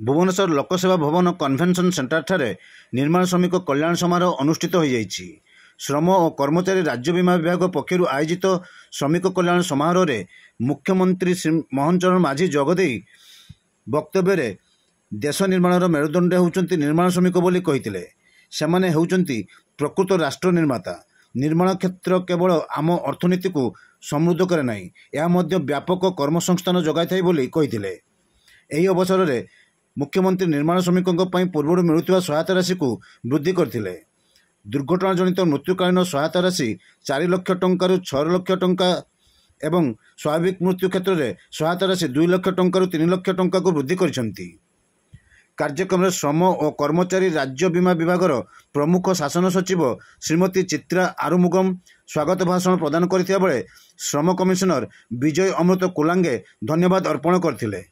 भुवनेश्वर लोकसेवा भवन convention centre ठारे निर्माण श्रमिक कल्याण समारोह अनुष्ठित हो जाइछि। श्रम और कर्मचारी राज्य बीमा विभाग पक्षर आयोजित श्रमिक कल्याण समारोह रे मुख्यमंत्री श्री मोहन चरण माझी जोगदे वक्तव्य देश निर्माण मेरुदंड होउचंती निर्माण श्रमिक बोली कहिथिले। सेमाने होउचंती प्रकृत राष्ट्र निर्माता। निर्माण क्षेत्र केवल आम अर्थनीति को समृद्ध करे नाही, यह मध्य व्यापक कर्मसंस्थान जगाई थाई बोली कहिथिले। एही अवसर रे मुख्यमंत्री निर्माण श्रमिकों पूर्व मिलुवा सहायता राशि को वृद्धि करथिले। दुर्घटना जनित मृत्युकालीन सहायता राशि 4 लाख टंकारु 6 लाख टंका एवं स्वाभाविक मृत्यु क्षेत्र में सहायता राशि 2 लाख टंकारु 3 लाख टंका को वृद्धि करिसेंती। कार्यक्रम में श्रम और कर्मचारी राज्य बीमा विभाग प्रमुख शासन सचिव श्रीमती चित्रा आरुमुगम स्वागत भाषण प्रदान करथिबा बेले श्रम कमिशनर विजय अमृत कुलांगे धन्यवाद अर्पण करथिले।